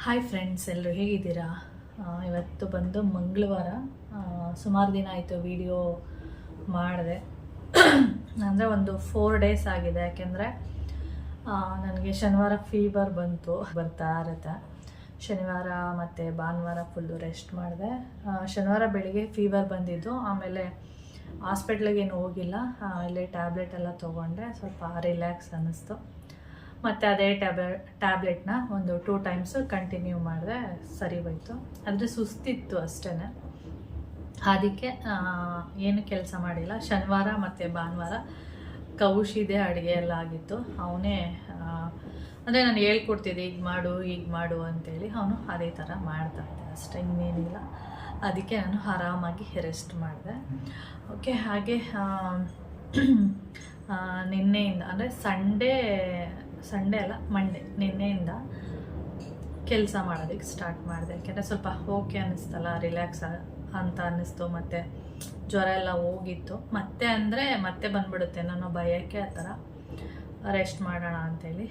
Hi friends, ಎಲ್ಲರೂ ಹೇಗಿದ್ದೀರಾ? ಇವತ್ತು ಬಂದು ಮಂಗಳವಾರ. ಸುಮಾರು ದಿನ ಆಯಿತು ವಿಡಿಯೋ ಮಾಡಿದೆ. ಅಂದರೆ ಒಂದು 4 ಡೇಸ್ ಆಗಿದೆ. ಯಾಕೆಂದರೆ ನನಗೆ ಶನಿವಾರ ಫೀವರ್ ಬರ್ತಾ ಇರುತ್ತೆ. ಶನಿವಾರ ಮತ್ತು ಭಾನುವಾರ ಫುಲ್ಲು ರೆಸ್ಟ್ ಮಾಡಿದೆ. ಶನಿವಾರ ಬೆಳಿಗ್ಗೆ ಫೀವರ್ ಬಂದಿದ್ದು. ಆಮೇಲೆ ಹಾಸ್ಪಿಟ್ಲಿಗೇನು ಹೋಗಿಲ್ಲ, ಇಲ್ಲೇ ಟ್ಯಾಬ್ಲೆಟ್ ಎಲ್ಲ ತೊಗೊಂಡೆ. ಸ್ವಲ್ಪ ರಿಲ್ಯಾಕ್ಸ್ ಅನ್ನಿಸ್ತು. ಮತ್ತು ಅದೇ ಟ್ಯಾಬ್ಲೆಟ್ನ ಒಂದು 2 ಟೈಮ್ಸ್ ಕಂಟಿನ್ಯೂ ಮಾಡಿದೆ, ಸರಿ ಹೋಯ್ತು. ಆದರೆ ಸುಸ್ತಿತ್ತು ಅಷ್ಟೇ. ಅದಕ್ಕೆ ಏನು ಕೆಲಸ ಮಾಡಿಲ್ಲ. ಶನಿವಾರ ಮತ್ತು ಭಾನುವಾರ ಕೌಶಿದೆ ಅಡುಗೆ ಎಲ್ಲ ಆಗಿತ್ತು. ಅವನೇ ಅಂದರೆ ನಾನು ಹೇಳ್ಕೊಡ್ತಿದ್ದೆ, ಈಗ ಮಾಡು ಅಂತೇಳಿ. ಅವನು ಅದೇ ಥರ ಮಾಡ್ತಾಯಿದ್ದೆ ಅಷ್ಟೇ, ಇನ್ನೇನಿಲ್ಲ. ಅದಕ್ಕೆ ನಾನು ಆರಾಮಾಗಿ ರೆಸ್ಟ್ ಮಾಡಿದೆ. ಓಕೆ. ಹಾಗೆ ನಿನ್ನೆಯಿಂದ ಅಂದರೆ ಸಂಡೇ ಅಲ್ಲ, ಮಂಡೇ, ನಿನ್ನೆಯಿಂದ ಕೆಲಸ ಮಾಡೋದಕ್ಕೆ ಸ್ಟಾರ್ಟ್ ಮಾಡಿದೆ. ಯಾಕೆಂದರೆ ಸ್ವಲ್ಪ ಓಕೆ ಅನ್ನಿಸ್ತಲ್ಲ, ರಿಲ್ಯಾಕ್ಸ್ ಅಂತ ಅನ್ನಿಸ್ತು. ಮತ್ತು ಜ್ವರ ಎಲ್ಲ ಹೋಗಿತ್ತು. ಮತ್ತೆ ಬಂದ್ಬಿಡುತ್ತೆ ಅನ್ನೋ ಭಯಕ್ಕೆ ಆ ಥರ ರೆಸ್ಟ್ ಮಾಡೋಣ ಅಂಥೇಳಿ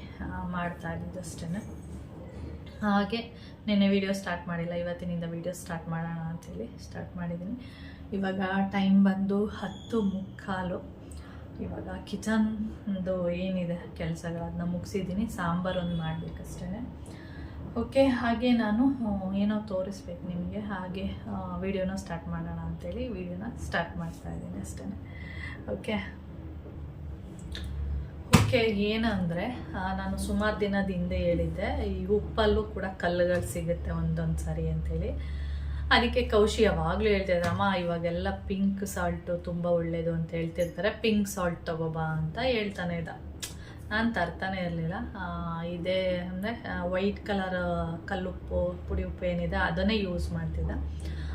ಮಾಡ್ತಾ ಇದ್ದಿದ್ದು ಅಷ್ಟೇ. ಹಾಗೆ ನಿನ್ನೆ ವೀಡಿಯೋ ಸ್ಟಾರ್ಟ್ ಮಾಡಿಲ್ಲ, ಇವತ್ತಿನಿಂದ ವೀಡಿಯೋ ಸ್ಟಾರ್ಟ್ ಮಾಡೋಣ ಅಂಥೇಳಿ ಸ್ಟಾರ್ಟ್ ಮಾಡಿದ್ದೀನಿ. ಇವಾಗ ಟೈಮ್ ಬಂದು 10:15. ಇವಾಗ ಕಿಚನ್ದು ಏನಿದೆ ಕೆಲಸಗಳು ಅದನ್ನ ಮುಗಿಸಿದ್ದೀನಿ. ಸಾಂಬಾರು ಒಂದು ಮಾಡಬೇಕಷ್ಟೇ. ಓಕೆ. ಹಾಗೆ ನಾನು ಏನೋ ತೋರಿಸ್ಬೇಕು ನಿಮಗೆ. ಹಾಗೆ ವಿಡಿಯೋನ ಸ್ಟಾರ್ಟ್ ಮಾಡೋಣ ಅಂಥೇಳಿ ವಿಡಿಯೋನ ಸ್ಟಾರ್ಟ್ ಮಾಡ್ತಾ ಇದ್ದೀನಿ ಅಷ್ಟೇ. ಓಕೆ. ಏನಂದರೆ ನಾನು ಸುಮಾರು ದಿನದ ಹಿಂದೆ ಹೇಳಿದ್ದೆ, ಈ ಉಪ್ಪಲ್ಲೂ ಕೂಡ ಕಲ್ಲುಗಳು ಸಿಗುತ್ತೆ ಒಂದೊಂದು ಸರಿ ಅಂಥೇಳಿ. ಅದಕ್ಕೆ ಕೌಶಿ ಯಾವಾಗಲೂ ಹೇಳ್ತಿದ್ದಾರೆ, ಅಮ್ಮ ಇವಾಗೆಲ್ಲ ಪಿಂಕ್ ಸಾಲ್ಟು ತುಂಬ ಒಳ್ಳೆಯದು ಅಂತ ಹೇಳ್ತಿರ್ತಾರೆ, ಪಿಂಕ್ ಸಾಲ್ಟ್ ತೊಗೋಬಾ ಅಂತ ಹೇಳ್ತಾನೆ ಇದ್ದ. ನಾನು ತರ್ತಾನೆ ಇರಲಿಲ್ಲ. ಇದೇ ಅಂದರೆ ವೈಟ್ ಕಲರ್ ಕಲ್ಲುಪ್ಪು, ಪುಡಿ ಉಪ್ಪು ಏನಿದೆ ಅದನ್ನೇ ಯೂಸ್ ಮಾಡ್ತಿದ್ದ.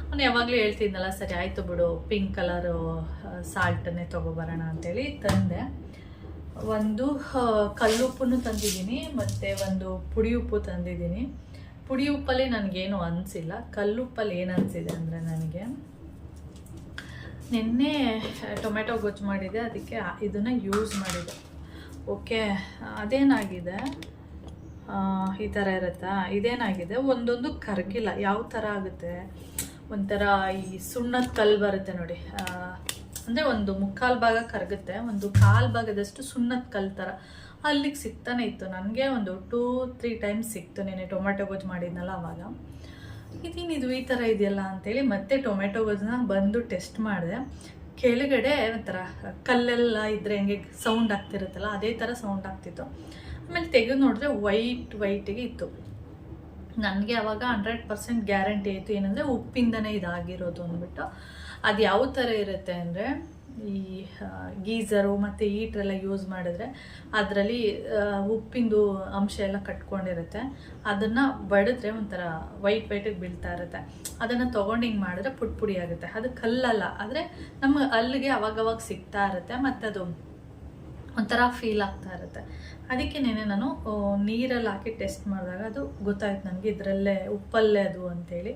ಅವನು ಯಾವಾಗಲೂ ಹೇಳ್ತಿದ್ನಲ್ಲ, ಸರಿ ಆಯಿತು ಬಿಡು, ಪಿಂಕ್ ಕಲರು ಸಾಲ್ಟನ್ನೇ ತೊಗೊಬರೋಣ ಅಂಥೇಳಿ ತಂದೆ. ಒಂದು ಕಲ್ಲುಪ್ಪನ್ನು ತಂದಿದ್ದೀನಿ, ಮತ್ತು ಒಂದು ಪುಡಿ ಉಪ್ಪು ತಂದಿದ್ದೀನಿ. ಪುಡಿ ಉಪ್ಪಲ್ಲಿ ನನಗೇನು ಅನಿಸಿಲ್ಲ. ಕಲ್ಲುಪ್ಪಲ್ಲಿ ಏನು ಅನಿಸಿದೆ ಅಂದರೆ, ನನಗೆ ನಿನ್ನೆ ಟೊಮೆಟೊ ಗೊಜ್ಜು ಮಾಡಿದೆ, ಅದಕ್ಕೆ ಇದನ್ನು ಯೂಸ್ ಮಾಡಿದೆ. ಓಕೆ. ಅದೇನಾಗಿದೆ, ಈ ಥರ ಇರುತ್ತಾ, ಇದೇನಾಗಿದೆ, ಒಂದೊಂದು ಕರಗಿಲ್ಲ. ಯಾವ ಥರ ಆಗುತ್ತೆ, ಒಂಥರ ಈ ಸುಣ್ಣದ ಕಲ್ಲು ಬರುತ್ತೆ ನೋಡಿ. ಅಂದರೆ ಒಂದು 3/4 ಭಾಗ ಕರಗುತ್ತೆ, ಒಂದು 1/4 ಭಾಗದಷ್ಟು ಸುಣ್ಣದ ಕಲ್ಲು ಥರ ಅಲ್ಲಿಗೆ ಸಿಗ್ತಾನೆ ಇತ್ತು. ನನಗೆ ಒಂದು 2-3 ಟೈಮ್ಸ್ ಸಿಕ್ತು. ನೆನೆ ಟೊಮೆಟೊ ಗೊಜ್ಜು ಮಾಡಿದ್ನಲ್ಲ ಅವಾಗ. ಇದೇನಿದು ಈ ಥರ ಇದೆಯಲ್ಲ ಅಂಥೇಳಿ ಮತ್ತೆ ಟೊಮೆಟೊ ಗೊಜ್ಜನ್ನ ಬಂದು ಟೆಸ್ಟ್ ಮಾಡಿದೆ. ಕೆಳಗಡೆ ಒಂಥರ ಕಲ್ಲೆಲ್ಲ ಇದ್ದರೆ ಹೆಂಗೆ ಸೌಂಡ್ ಆಗ್ತಿರುತ್ತಲ್ಲ, ಅದೇ ಥರ ಸೌಂಡ್ ಆಗ್ತಿತ್ತು. ಆಮೇಲೆ ತೆಗೆದು ನೋಡಿದ್ರೆ ವೈಟಿಗೆ ಇತ್ತು. ನನಗೆ ಅವಾಗ 100% ಗ್ಯಾರಂಟಿ ಆಯಿತು, ಏನಂದರೆ ಉಪ್ಪಿಂದನೇ ಇದಾಗಿರೋದು ಅಂದ್ಬಿಟ್ಟು. ಅದು ಯಾವ ಥರ ಇರುತ್ತೆ ಅಂದರೆ, ಈ ಗೀಝರು ಮತ್ತು ಹೀಟ್ರೆಲ್ಲ ಯೂಸ್ ಮಾಡಿದ್ರೆ ಅದರಲ್ಲಿ ಉಪ್ಪಿಂದು ಅಂಶ ಎಲ್ಲ ಕಟ್ಕೊಂಡಿರುತ್ತೆ. ಅದನ್ನು ಬಡಿದ್ರೆ ಒಂಥರ ವೈಟಿಗೆ ಬೀಳ್ತಾ ಇರುತ್ತೆ. ಅದನ್ನು ತೊಗೊಂಡು ಹಿಂಗೆ ಮಾಡಿದ್ರೆ ಪುಡಿ ಆಗುತ್ತೆ. ಅದು ಕಲ್ಲಲ್ಲ, ಆದರೆ ನಮ್ಮ ಅಲ್ಲಿಗೆ ಅವಾಗವಾಗ ಸಿಗ್ತಾ ಇರುತ್ತೆ, ಮತ್ತು ಅದು ಒಂಥರ ಫೀಲ್ ಆಗ್ತಾ ಇರುತ್ತೆ. ಅದಕ್ಕೆ ನಾನು ನೀರಲ್ಲಿ ಹಾಕಿ ಟೆಸ್ಟ್ ಮಾಡಿದಾಗ ಅದು ಗೊತ್ತಾಯ್ತು ನನಗೆ, ಇದರಲ್ಲೇ ಉಪ್ಪಲ್ಲೇ ಅದು ಅಂಥೇಳಿ.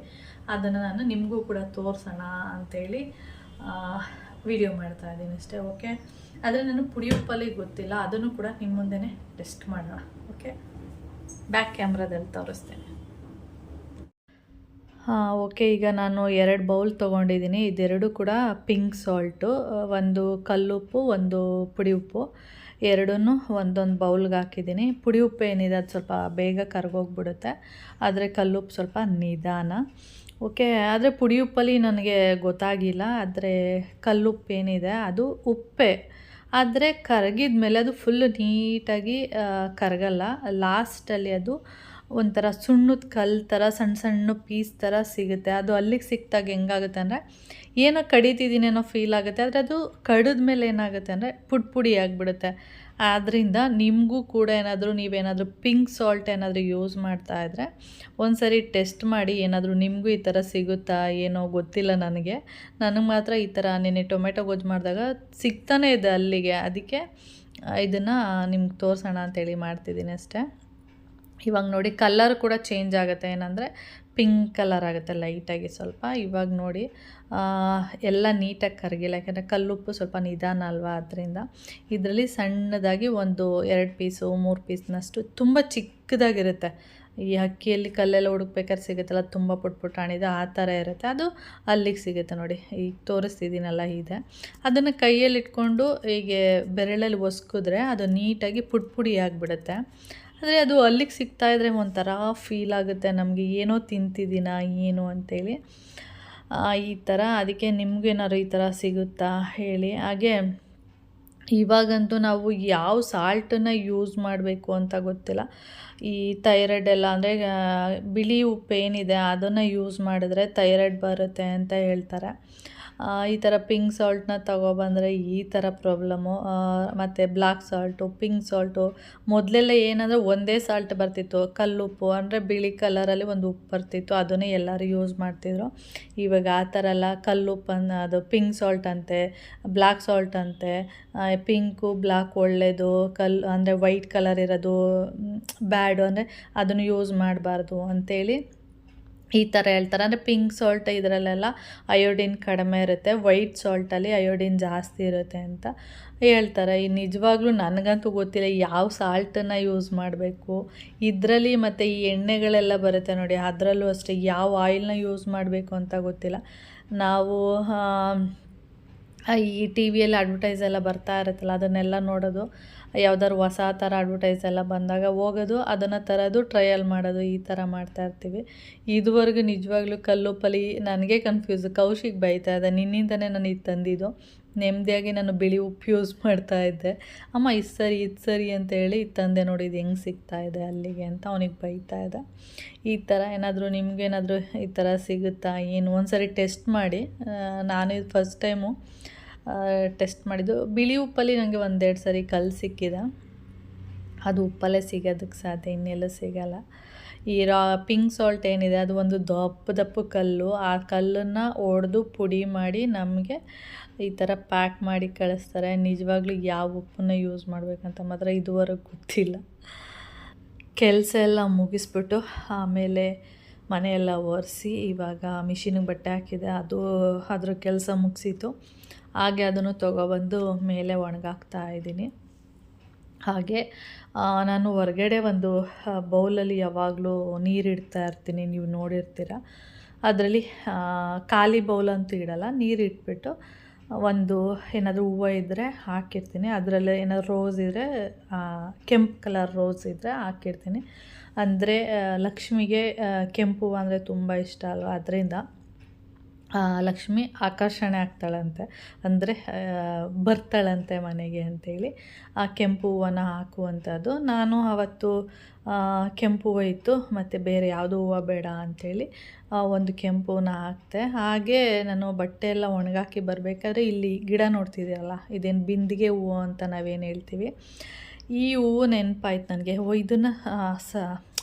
ಅದನ್ನು ನಾನು ನಿಮಗೂ ಕೂಡ ತೋರಿಸೋಣ ಅಂಥೇಳಿ ವಿಡಿಯೋ ಮಾಡ್ತಾ ಇದ್ದೀನಿ ಅಷ್ಟೇ. ಓಕೆ. ಆದರೆ ನಾನು ಪುಡಿ ಉಪ್ಪಲ್ಲಿ ಗೊತ್ತಿಲ್ಲ, ಅದನ್ನು ಕೂಡ ನಿಮ್ಮ ಮುಂದೆನೇ ಟೆಸ್ಟ್ ಮಾಡೋಣ. ಓಕೆ. ಬ್ಯಾಕ್ ಕ್ಯಾಮ್ರಾದಲ್ಲಿ ತೋರಿಸ್ತೇನೆ. ಓಕೆ. ಈಗ ನಾನು 2 ಬೌಲ್ ತೊಗೊಂಡಿದ್ದೀನಿ. ಇದೆರಡು ಕೂಡ ಪಿಂಕ್ ಸಾಲ್ಟು, ಒಂದು ಕಲ್ಲುಪ್ಪು, ಒಂದು ಪುಡಿ ಉಪ್ಪು, ಎರಡನ್ನೂ ಒಂದೊಂದು ಬೌಲ್ಗೆ ಹಾಕಿದ್ದೀನಿ. ಪುಡಿ ಉಪ್ಪು ಏನಿದೆ ಅದು ಸ್ವಲ್ಪ ಬೇಗ ಕರಗೋಗ್ಬಿಡುತ್ತೆ, ಆದರೆ ಕಲ್ಲುಪ್ಪು ಸ್ವಲ್ಪ ನಿಧಾನ. ಓಕೆ. ಆದರೆ ಪುಡಿ ಉಪ್ಪಲ್ಲಿ ನನಗೆ ಗೊತ್ತಾಗಿಲ್ಲ, ಆದರೆ ಕಲ್ಲುಪ್ಪು ಏನಿದೆ ಅದು ಉಪ್ಪೇ, ಆದರೆ ಕರಗಿದ ಮೇಲೆ ಅದು ಫುಲ್ಲು ನೀಟಾಗಿ ಕರಗಲ್ಲ. ಲಾಸ್ಟಲ್ಲಿ ಅದು ಒಂಥರ ಸುಣ್ಣದ ಕಲ್ಲು ಥರ ಸಣ್ಣ ಸಣ್ಣ ಪೀಸ್ ಥರ ಸಿಗುತ್ತೆ. ಅದು ಅಲ್ಲಿಗೆ ಸಿಕ್ಕಿದಾಗ ಹೆಂಗಾಗುತ್ತೆ ಅಂದರೆ, ಏನೋ ಕಡಿತಿದ್ದೀನಿ ಅನ್ನೋ ಫೀಲ್ ಆಗುತ್ತೆ, ಆದರೆ ಅದು ಕಡಿದ ಮೇಲೆ ಏನಾಗುತ್ತೆ ಅಂದರೆ ಪುಡಿ ಆಗಿಬಿಡುತ್ತೆ. ಆದ್ದರಿಂದ ನಿಮಗೂ ಕೂಡ ನೀವೇನಾದರೂ ಪಿಂಕ್ ಸಾಲ್ಟ್ ಏನಾದರೂ ಯೂಸ್ ಮಾಡ್ತಾಯಿದ್ರೆ ಒಂದು ಸರಿ ಟೆಸ್ಟ್ ಮಾಡಿ. ಏನಾದರೂ ನಿಮಗೂ ಈ ಥರ ಸಿಗುತ್ತಾ ಏನೋ ಗೊತ್ತಿಲ್ಲ ನನಗೆ ಮಾತ್ರ ಈ ಥರ ನೆನೆ ಟೊಮೆಟೊ ಗೊಜ್ಜು ಮಾಡಿದಾಗ ಸಿಗ್ತಾನೆ ಇದೆ ಅಲ್ಲಿಗೆ. ಅದಕ್ಕೆ ಇದನ್ನು ನಿಮ್ಗೆ ತೋರಿಸೋಣ ಅಂತೇಳಿ ಮಾಡ್ತಿದ್ದೀನಿ ಅಷ್ಟೇ. ಇವಾಗ ನೋಡಿ ಕಲರ್ ಕೂಡ ಚೇಂಜ್ ಆಗುತ್ತೆ, ಏನಂದರೆ ಪಿಂಕ್ ಕಲರ್ ಆಗುತ್ತೆ ಲೈಟಾಗಿ ಸ್ವಲ್ಪ. ಇವಾಗ ನೋಡಿ ಎಲ್ಲ ನೀಟಾಗಿ ಕರಗಿಲ್ಲ, ಯಾಕೆಂದರೆ ಕಲ್ಲುಪ್ಪು ಸ್ವಲ್ಪ ನಿಧಾನ ಅಲ್ವಾ, ಅದರಿಂದ ಇದರಲ್ಲಿ ಸಣ್ಣದಾಗಿ ಒಂದು 2 ಪೀಸು 3 ಪೀಸ್ನಷ್ಟು ತುಂಬ ಚಿಕ್ಕದಾಗಿರುತ್ತೆ. ಈ ಹಕ್ಕಿಯಲ್ಲಿ ಕಲ್ಲೆಲ್ಲ ಹುಡುಕ್ಬೇಕಾದ್ರೆ ಸಿಗುತ್ತಲ್ಲ ತುಂಬ ಪುಟ್ ಪುಟಾಣಿದೆ ಆ ಥರ ಇರುತ್ತೆ, ಅದು ಅಲ್ಲಿಗೆ ಸಿಗುತ್ತೆ ನೋಡಿ. ಈಗ ತೋರಿಸ್ತಿದ್ದೀನಲ್ಲ ಇದೆ, ಅದನ್ನು ಕೈಯಲ್ಲಿ ಇಟ್ಕೊಂಡು ಹೀಗೆ ಬೆರಳಲ್ಲಿ ಒಸ್ಕಿದ್ರೆ ಅದು ನೀಟಾಗಿ ಪುಡಿ ಆಗಿಬಿಡುತ್ತೆ. ಆದರೆ ಅದು ಅಲ್ಲಿಗೆ ಸಿಗ್ತಾಯಿದ್ರೆ ಒಂಥರ ಫೀಲ್ ಆಗುತ್ತೆ ನಮಗೆ, ಏನೋ ತಿಂತಿದ್ದೀನ ಏನು ಅಂಥೇಳಿ ಈ ಥರ. ಅದಕ್ಕೆ ನಿಮಗೇನಾದ್ರು ಈ ಥರ ಸಿಗುತ್ತಾ ಹೇಳಿ. ಹಾಗೆ ಇವಾಗಂತೂ ನಾವು ಯಾವ ಸಾಲ್ಟನ್ನು ಯೂಸ್ ಮಾಡಬೇಕು ಅಂತ ಗೊತ್ತಿಲ್ಲ. ಈ ಥೈರಾಯ್ಡ್ ಎಲ್ಲ ಅಂದರೆ ಬಿಳಿ ಉಪ್ಪು ಏನಿದೆ ಅದನ್ನು ಯೂಸ್ ಮಾಡಿದ್ರೆ ಥೈರಾಯ್ಡ್ ಬರುತ್ತೆ ಅಂತ ಹೇಳ್ತಾರೆ. ಈ ಥರ ಪಿಂಕ್ ಸಾಲ್ಟನ್ನ ತೊಗೊಬಂದರೆ ಈ ಥರ ಪ್ರಾಬ್ಲಮ್ಮು. ಮತ್ತು ಬ್ಲ್ಯಾಕ್ ಸಾಲ್ಟು, ಪಿಂಕ್ ಸಾಲ್ಟು, ಮೊದಲೆಲ್ಲ ಏನಂದರೆ ಒಂದೇ ಸಾಲ್ಟ್ ಬರ್ತಿತ್ತು, ಕಲ್ಲುಪ್ಪು ಅಂದರೆ ಬಿಳಿ ಕಲರಲ್ಲಿ ಒಂದು ಉಪ್ಪು ಬರ್ತಿತ್ತು, ಅದನ್ನೇ ಎಲ್ಲರೂ ಯೂಸ್ ಮಾಡ್ತಿದ್ರು. ಇವಾಗ ಆ ಥರ ಎಲ್ಲ ಕಲ್ಲುಪ್ಪನ್ನು ಅದು ಪಿಂಕ್ ಸಾಲ್ಟ್ ಅಂತೆ, ಬ್ಲ್ಯಾಕ್ ಸಾಲ್ಟ್ ಅಂತೆ. ಪಿಂಕು ಬ್ಲ್ಯಾಕ್ ಒಳ್ಳೆಯದು, ಅಂದರೆ ವೈಟ್ ಕಲರ್ ಇರೋದು ಬ್ಯಾಡು, ಅಂದರೆ ಅದನ್ನು ಯೂಸ್ ಮಾಡಬಾರ್ದು ಅಂಥೇಳಿ ಈ ಥರ ಹೇಳ್ತಾರೆ. ಅಂದರೆ ಪಿಂಕ್ ಸಾಲ್ಟ್ ಇದರಲ್ಲೆಲ್ಲ ಅಯೋಡಿನ್ ಕಡಿಮೆ ಇರುತ್ತೆ, ವೈಟ್ ಸಾಲ್ಟಲ್ಲಿ ಅಯೋಡಿನ್ ಜಾಸ್ತಿ ಇರುತ್ತೆ ಅಂತ ಹೇಳ್ತಾರೆ. ಈ ನಿಜವಾಗ್ಲೂ ನನಗಂತೂ ಗೊತ್ತಿಲ್ಲ ಯಾವ ಸಾಲ್ಟನ್ನು ಯೂಸ್ ಮಾಡಬೇಕು ಇದರಲ್ಲಿ. ಮತ್ತು ಈ ಎಣ್ಣೆಗಳೆಲ್ಲ ಬರುತ್ತೆ ನೋಡಿ, ಅದರಲ್ಲೂ ಅಷ್ಟೇ ಯಾವ ಆಯಿಲ್ನ ಯೂಸ್ ಮಾಡಬೇಕು ಅಂತ ಗೊತ್ತಿಲ್ಲ. ನಾವು ಈ ಟಿ ವಿಯಲ್ಲಿ ಅಡ್ವರ್ಟೈಸ್ ಎಲ್ಲ ಬರ್ತಾ ಇರುತ್ತಲ್ಲ, ಅದನ್ನೆಲ್ಲ ನೋಡೋದು, ಯಾವ್ದಾದ್ರು ಹೊಸ ಥರ ಅಡ್ವರ್ಟೈಸ್ ಎಲ್ಲ ಬಂದಾಗ ಹೋಗೋದು, ಅದನ್ನು ತರೋದು, ಟ್ರಯಲ್ ಮಾಡೋದು, ಈ ಥರ ಮಾಡ್ತಾಯಿರ್ತೀವಿ. ಇದುವರೆಗೂ ನಿಜವಾಗ್ಲೂ ಕಲ್ಲುಪ್ಪಲ್ಲಿ ನನಗೆ ಕನ್ಫ್ಯೂಸ್. ಕೌಶಿಕ್ ಬೈತಾ ಇದ್ದೆ, ನಿನ್ನಿಂದನೇ ನಾನು ಇದು ತಂದಿದ್ದು, ನೆಮ್ಮದಿಯಾಗಿ ನಾನು ಬಿಳಿ ಉಪ್ಪು ಯೂಸ್ ಮಾಡ್ತಾಯಿದ್ದೆ, ಅಮ್ಮ ಇದು ಸರಿ ಅಂತೇಳಿ ಇದು ತಂದೆ ನೋಡಿ, ಇದು ಹೆಂಗೆ ಸಿಗ್ತಾಯಿದೆ ಅಲ್ಲಿಗೆ ಅಂತ ಅವನಿಗೆ ಬೈತಾ ಇದ್ದೆ. ಈ ಥರ ಏನಾದರೂ ನಿಮಗೇನಾದರೂ ಈ ಥರ ಸಿಗುತ್ತಾ ಏನು ಒಂದ್ಸರಿ ಟೆಸ್ಟ್ ಮಾಡಿ. ನಾನು ಇದು ಫಸ್ಟ್ ಟೈಮು ಟೆಸ್ಟ್ ಮಾಡಿದ್ದು. ಬಿಳಿ ಉಪ್ಪಲ್ಲಿ ನನಗೆ 1-2 ಸರಿ ಕಲ್ಲು ಸಿಕ್ಕಿದೆ, ಅದು ಉಪ್ಪಲ್ಲೇ ಸಿಗೋದಕ್ಕೆ ಸಾಧ್ಯ, ಇನ್ನೆಲ್ಲೂ ಸಿಗೋಲ್ಲ. ಈ ಪಿಂಕ್ ಸಾಲ್ಟ್ ಏನಿದೆ ಅದು ಒಂದು ದಪ್ಪ ಕಲ್ಲು, ಆ ಕಲ್ಲನ್ನು ಒಡೆದು ಪುಡಿ ಮಾಡಿ ನಮಗೆ ಈ ಥರ ಪ್ಯಾಕ್ ಮಾಡಿ ಕಳಿಸ್ತಾರೆ. ನಿಜವಾಗ್ಲೂ ಯಾವ ಉಪ್ಪನ್ನ ಯೂಸ್ ಮಾಡಬೇಕಂತ ಮಾತ್ರ ಇದುವರೆಗೂ ಗೊತ್ತಿಲ್ಲ. ಕೆಲಸ ಎಲ್ಲ ಮುಗಿಸ್ಬಿಟ್ಟು ಆಮೇಲೆ ಮನೆಯೆಲ್ಲ ಒರೆಸಿ ಇವಾಗ ಮಿಷಿನಿಗೆ ಬಟ್ಟೆ ಹಾಕಿದೆ, ಅದು ಅದ್ರ ಕೆಲಸ ಮುಗಿಸಿತು. ಹಾಗೆ ಅದನ್ನು ತೊಗೊಬಂದು ಮೇಲೆ ಒಣಗಾಕ್ತಾ ಇದ್ದೀನಿ. ಹಾಗೆ ನಾನು ಹೊರಗಡೆ ಒಂದು ಬೌಲಲ್ಲಿ ಯಾವಾಗಲೂ ನೀರಿಡ್ತಾ ಇರ್ತೀನಿ, ನೀವು ನೋಡಿರ್ತೀರ. ಅದರಲ್ಲಿ ಖಾಲಿ ಬೌಲ್ ಅಂತೂ ಇಡಲ್ಲ, ನೀರಿಟ್ಬಿಟ್ಟು ಒಂದು ಏನಾದರೂ ಹೂವು ಇದ್ದರೆ ಹಾಕಿರ್ತೀನಿ. ಅದರಲ್ಲಿ ಏನಾದರೂ ರೋಸ್ ಇದ್ದರೆ, ಕೆಂಪು ಕಲರ್ ರೋಸ್ ಇದ್ದರೆ ಹಾಕಿರ್ತೀನಿ. ಅಂದರೆ ಲಕ್ಷ್ಮಿಗೆ ಕೆಂಪು ಹೂವು ಅಂದರೆ ತುಂಬ ಇಷ್ಟ ಅಲ್ವ, ಅದರಿಂದ ಲಕ್ಷ್ಮಿ ಆಕರ್ಷಣೆ ಆಗ್ತಾಳಂತೆ, ಅಂದರೆ ಬರ್ತಾಳಂತೆ ಮನೆಗೆ ಅಂಥೇಳಿ ಆ ಕೆಂಪು ಹೂವನ್ನು ಹಾಕುವಂಥದ್ದು. ನಾನು ಆವತ್ತು ಕೆಂಪು ಹೂವು ಇತ್ತು, ಮತ್ತು ಬೇರೆ ಯಾವುದೂ ಹೂವು ಬೇಡ ಅಂಥೇಳಿ ಒಂದು ಕೆಂಪು ಹೂವನ್ನ ಹಾಕಿದೆ. ಹಾಗೆ ನಾನು ಬಟ್ಟೆ ಎಲ್ಲ ಒಣಗಾಕಿ ಬರಬೇಕಾದ್ರೆ ಇಲ್ಲಿ ಗಿಡ ನೋಡ್ತಿದ್ದೀರಲ್ಲ, ಇದೇನು ಬಿಂದಿಗೆ ಹೂವು ಅಂತ ನಾವೇನು ಹೇಳ್ತೀವಿ, ಈ ಹೂವು ನೆನಪಾಯ್ತು ನನಗೆ. ಇದನ್ನು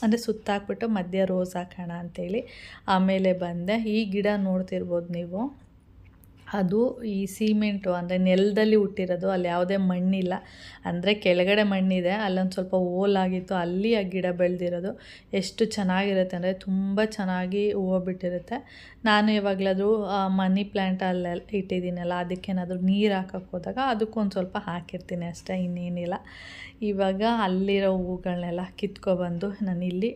ಅಂದರೆ ಸುತ್ತಾಕ್ಬಿಟ್ಟು ಮಧ್ಯ ರೋಸ್ ಹಾಕೋಣ ಅಂಥೇಳಿ ಆಮೇಲೆ ಬಂದೆ. ಈ ಗಿಡ ನೋಡ್ತಿರ್ಬೋದು ನೀವು, ಅದು ಈ ಸಿಮೆಂಟು ಅಂದರೆ ನೆಲದಲ್ಲಿ ಹುಟ್ಟಿರೋದು, ಅಲ್ಲಿ ಯಾವುದೇ ಮಣ್ಣಿಲ್ಲ, ಅಂದರೆ ಕೆಳಗಡೆ ಮಣ್ಣಿದೆ, ಅಲ್ಲೊಂದು ಸ್ವಲ್ಪ ಹೋಲಾಗಿತ್ತು, ಅಲ್ಲಿ ಆ ಗಿಡ ಬೆಳೆದಿರೋದು. ಎಷ್ಟು ಚೆನ್ನಾಗಿರುತ್ತೆ ಅಂದರೆ ತುಂಬ ಚೆನ್ನಾಗಿ ಹೂವು ಬಿಟ್ಟಿರುತ್ತೆ. ನಾನು ಯಾವಾಗಲಾದರೂ ಮನಿ ಪ್ಲ್ಯಾಂಟ್ ಅಲ್ಲೆಲ್ಲ ಇಟ್ಟಿದ್ದೀನಲ್ಲ, ಅದಕ್ಕೇನಾದರೂ ನೀರು ಹಾಕೋಕ್ಕೆ ಹೋದಾಗ ಅದಕ್ಕೊಂದು ಸ್ವಲ್ಪ ಹಾಕಿರ್ತೀನಿ ಅಷ್ಟೇ, ಇನ್ನೇನಿಲ್ಲ. ಇವಾಗ ಅಲ್ಲಿರೋ ಹೂಗಳನ್ನೆಲ್ಲ ಕಿತ್ಕೊಬಂದು ನಾನಿಲ್ಲಿ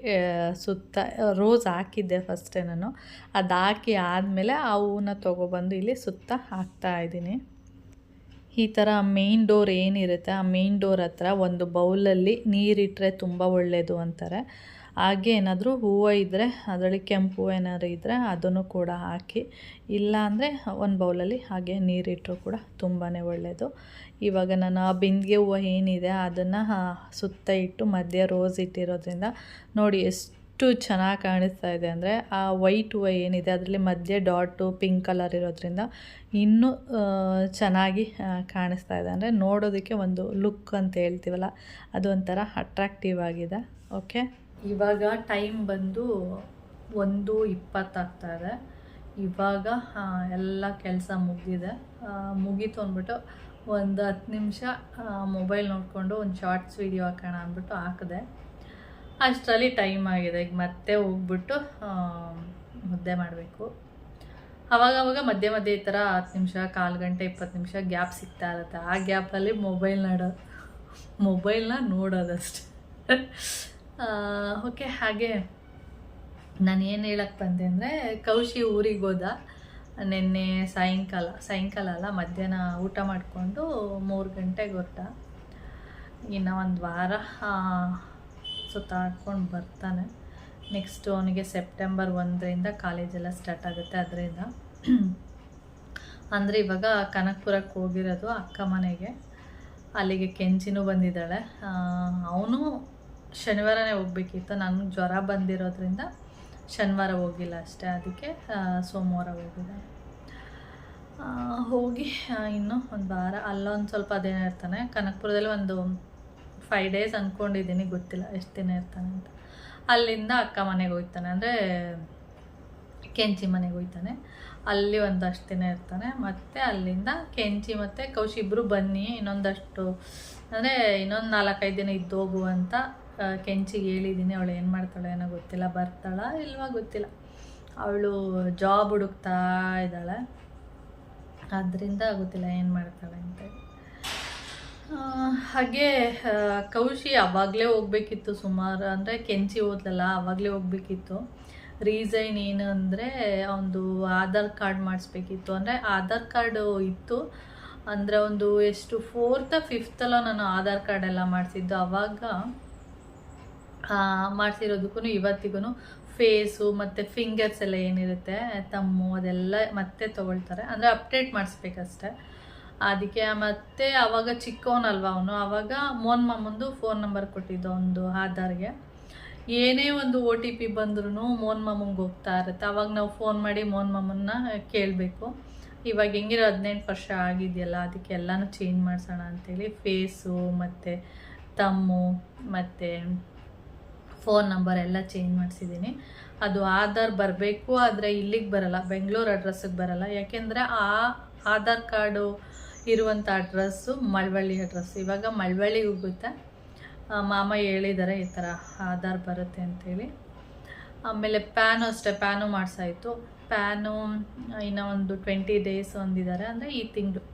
ಸುತ್ತ ರೋಸ್ ಹಾಕಿದ್ದೆ ಫಸ್ಟೇ ನಾನು, ಅದು ಹಾಕಿ ಆದಮೇಲೆ ಆ ಹೂವನ್ನ ತೊಗೊಬಂದು ಇಲ್ಲಿ ಸುತ್ತ ಹಾಕ್ತಾಯಿದ್ದೀನಿ. ಈ ಥರ ಮೇನ್ ಡೋರ್ ಏನಿರುತ್ತೆ ಆ ಮೇನ್ ಡೋರ್ ಹತ್ರ ಒಂದು ಬೌಲಲ್ಲಿ ನೀರಿಟ್ಟರೆ ತುಂಬ ಒಳ್ಳೆಯದು ಅಂತಾರೆ. ಹಾಗೆ ಏನಾದರೂ ಹೂವು ಇದ್ದರೆ ಅದರಲ್ಲಿ ಕೆಂಪು ಹೂವು ಏನಾದರೂ ಇದ್ದರೆ ಅದನ್ನು ಕೂಡ ಹಾಕಿ, ಇಲ್ಲ ಅಂದರೆ ಒಂದು ಬೌಲಲ್ಲಿ ಹಾಗೆ ನೀರಿಟ್ಟರು ಕೂಡ ತುಂಬಾ ಒಳ್ಳೆಯದು. ಇವಾಗ ನಾನು ಆ ಬಿಂದಿಗೆ ಹೂವು ಏನಿದೆ ಅದನ್ನು ಸುತ್ತ ಇಟ್ಟು ಮಧ್ಯೆ ರೋಸ್ ಇಟ್ಟಿರೋದ್ರಿಂದ ನೋಡಿ ಎಷ್ಟು ಚೆನ್ನಾಗಿ ಕಾಣಿಸ್ತಾ ಇದೆ ಅಂದರೆ, ಆ ವೈಟ್ ಹೂವು ಏನಿದೆ ಅದರಲ್ಲಿ ಮಧ್ಯೆ ಡಾಟು ಪಿಂಕ್ ಕಲರ್ ಇರೋದ್ರಿಂದ ಇನ್ನೂ ಚೆನ್ನಾಗಿ ಕಾಣಿಸ್ತಾ ಇದೆ. ಅಂದರೆ ನೋಡೋದಕ್ಕೆ ಒಂದು ಲುಕ್ ಅಂತ ಹೇಳ್ತೀವಲ್ಲ, ಅದು ಒಂಥರ ಅಟ್ರಾಕ್ಟಿವ್ ಆಗಿದೆ. ಓಕೆ, ಇವಾಗ ಟೈಮ್ ಬಂದು 1:20 ಆಗ್ತಾಯಿದೆ. ಇವಾಗ ಎಲ್ಲ ಕೆಲಸ ಮುಗೀತು ಅಂದ್ಬಿಟ್ಟು ಒಂದು 10 ನಿಮಿಷ ಮೊಬೈಲ್ ನೋಡಿಕೊಂಡು ಒಂದು ಶಾರ್ಟ್ಸ್ ವೀಡಿಯೋ ಹಾಕೋಣ ಅಂದ್ಬಿಟ್ಟು ಹಾಕಿದೆ. ಅಷ್ಟರಲ್ಲಿ ಟೈಮ್ ಆಗಿದೆ. ಈಗ ಮತ್ತೆ ಹೋಗ್ಬಿಟ್ಟು ಮುದ್ದೆ ಮಾಡಬೇಕು. ಆವಾಗವಾಗ ಮಧ್ಯೆ ಈ ಥರ 10 ನಿಮಿಷ, 1/4 ಗಂಟೆ, 20 ನಿಮಿಷ ಗ್ಯಾಪ್ ಸಿಗ್ತಾ ಇರುತ್ತೆ. ಆ ಗ್ಯಾಪಲ್ಲಿ ಮೊಬೈಲ್ನ ನೋಡೋದಷ್ಟೆ. ಓಕೆ. ಹಾಗೆ ನಾನು ಏನು ಹೇಳಕ್ಕೆ ಬಂದೆ ಅಂದರೆ, ಕೌಶಿ ಊರಿಗೆ ಹೋದ ನಿನ್ನೆ ಸಾಯಂಕಾಲ ಅಲ್ಲ, ಮಧ್ಯಾಹ್ನ ಊಟ ಮಾಡಿಕೊಂಡು 3 ಗಂಟೆಗೆ ಹೊರಟ. ಇನ್ನು ಒಂದು ವಾರ ಸುತ್ತಾಡ್ಕೊಂಡು ಬರ್ತಾನೆ. ನೆಕ್ಸ್ಟ್ ಅವನಿಗೆ ಸೆಪ್ಟೆಂಬರ್ 1ರಿಂದ ಕಾಲೇಜೆಲ್ಲ ಸ್ಟಾರ್ಟ್ ಆಗುತ್ತೆ. ಅದರಿಂದ ಅಂದರೆ ಇವಾಗ ಕನಕಪುರಕ್ಕೆ ಹೋಗಿರೋದು ಅಕ್ಕ ಮನೆಗೆ. ಅಲ್ಲಿಗೆ ಕೆಂಚಿನೂ ಬಂದಿದ್ದಾಳೆ. ಅವನು ಶನಿವಾರನೇ ಹೋಗ್ಬೇಕಿತ್ತು. ನನಗೆ ಜ್ವರ ಬಂದಿರೋದ್ರಿಂದ ಶನಿವಾರ ಹೋಗಿಲ್ಲ ಅಷ್ಟೇ. ಅದಕ್ಕೆ ಸೋಮವಾರ ಹೋಗಿದ್ದಾನೆ. ಹೋಗಿ ಇನ್ನೂ ಒಂದು ವಾರ ಅಲ್ಲೊಂದು ಸ್ವಲ್ಪ ದಿನ ಇರ್ತಾನೆ. ಕನಕಪುರದಲ್ಲಿ ಒಂದು 5 ಡೇಸ್ ಅಂದ್ಕೊಂಡಿದ್ದೀನಿ, ಗೊತ್ತಿಲ್ಲ ಎಷ್ಟು ದಿನ ಇರ್ತಾನೆ ಅಂತ. ಅಲ್ಲಿಂದ ಅಕ್ಕ ಮನೆಗೆ ಹೋಗ್ತಾನೆ, ಅಂದರೆ ಕೆಂಚಿ ಮನೆಗೆ ಹೋಗ್ತಾನೆ. ಅಲ್ಲಿ ಒಂದಷ್ಟು ದಿನ ಇರ್ತಾನೆ. ಮತ್ತು ಅಲ್ಲಿಂದ ಕೆಂಚಿ ಮತ್ತು ಕೌಶಿ ಇಬ್ಬರು ಬನ್ನಿ, ಇನ್ನೊಂದಷ್ಟು ಅಂದರೆ ಇನ್ನೊಂದು 4-5 ದಿನ ಇದ್ದೋಗು ಅಂತ ಕೆಂಚಿಗೆ ಹೇಳಿದ್ದೀನಿ. ಅವಳು ಏನು ಮಾಡ್ತಾಳೆ ಏನೋ ಗೊತ್ತಿಲ್ಲ, ಬರ್ತಾಳ ಇಲ್ವಾ ಗೊತ್ತಿಲ್ಲ. ಅವಳು ಜಾಬ್ ಹುಡುಕ್ತಾ ಇದ್ದಾಳೆ, ಆದ್ದರಿಂದ ಗೊತ್ತಿಲ್ಲ ಏನು ಮಾಡ್ತಾಳೆ ಅಂತೇಳಿ. ಹಾಗೆ ಕೌಶಿ ಆವಾಗಲೇ ಹೋಗ್ಬೇಕಿತ್ತು ಸುಮಾರು, ಅಂದರೆ ಕೆಂಚಿ ಹೋದ್ಲಲ್ಲ ಆವಾಗಲೇ ಹೋಗ್ಬೇಕಿತ್ತು. ರೀಸನ್ ಏನು ಅಂದರೆ ಒಂದು ಆಧಾರ್ ಕಾರ್ಡ್ ಮಾಡಿಸ್ಬೇಕಿತ್ತು. ಅಂದರೆ ಆಧಾರ್ ಕಾರ್ಡು ಇತ್ತು, ಅಂದರೆ ಒಂದು ಎಷ್ಟು 4th 5th ನಾನು ಆಧಾರ್ ಕಾರ್ಡ್ ಎಲ್ಲ ಮಾಡಿಸಿದ್ದು. ಆವಾಗ ಮಾಡಿಸಿರೋದಕ್ಕೂ ಇವತ್ತಿಗೂ ಫೇಸು ಮತ್ತು ಫಿಂಗರ್ಸ್ ಎಲ್ಲ ಏನಿರುತ್ತೆ ತಮ್ಮು ಅದೆಲ್ಲ ಮತ್ತೆ ತೊಗೊಳ್ತಾರೆ, ಅಂದರೆ ಅಪ್ಡೇಟ್ ಮಾಡಿಸ್ಬೇಕಷ್ಟೆ. ಅದಕ್ಕೆ ಮತ್ತೆ ಆವಾಗ ಚಿಕ್ಕವನಲ್ವ ಅವನು, ಆವಾಗ ಮೋನ್ ಮಾಮಂದು ಫೋನ್ ನಂಬರ್ ಕೊಟ್ಟಿದ್ದು ಒಂದು ಆಧಾರ್ಗೆ. ಏನೇ ಒಂದು OTP ಬಂದ್ರೂ ಮೋನ್ ಮಾಮಂಗೆ ಹೋಗ್ತಾ ಇರುತ್ತೆ. ಆವಾಗ ನಾವು ಫೋನ್ ಮಾಡಿ ಮೋನ್ ಮಾಮನ್ನ ಕೇಳಬೇಕು. ಇವಾಗ ಹೆಂಗಿರೋ 18 ವರ್ಷ ಆಗಿದೆಯಲ್ಲ, ಅದಕ್ಕೆ ಎಲ್ಲನೂ ಚೇಂಜ್ ಮಾಡಿಸೋಣ ಅಂಥೇಳಿ ಫೇಸು ಮತ್ತು ತಮ್ಮು ಮತ್ತು ಫೋನ್ ನಂಬರ್ ಎಲ್ಲ ಚೇಂಜ್ ಮಾಡಿಸಿದ್ದೀನಿ. ಅದು ಆಧಾರ್ ಬರಬೇಕು, ಆದರೆ ಇಲ್ಲಿಗೆ ಬರಲ್ಲ, ಬೆಂಗಳೂರು ಅಡ್ರೆಸ್ಸಿಗೆ ಬರಲ್ಲ. ಯಾಕೆಂದರೆ ಆ ಆಧಾರ್ ಕಾರ್ಡು ಇರುವಂಥ ಅಡ್ರೆಸ್ಸು ಮಳವಳ್ಳಿ ಅಡ್ರೆಸ್. ಇವಾಗ ಮಳವಳ್ಳಿಗೆ ಹೋಗುತ್ತೆ. ಮಾಮ ಹೇಳಿದ್ದಾರೆ ಈ ಥರ ಆಧಾರ್ ಬರುತ್ತೆ ಅಂಥೇಳಿ. ಆಮೇಲೆ ಪ್ಯಾನು ಅಷ್ಟೇ, ಪ್ಯಾನು ಮಾಡಿಸಾಯಿತು. ಪ್ಯಾನು ಇನ್ನೂ ಒಂದು 20 ಡೇಸ್ ಹೊಂದಿದ್ದಾರೆ, ಅಂದರೆ ಈ ತಿಂಗಳು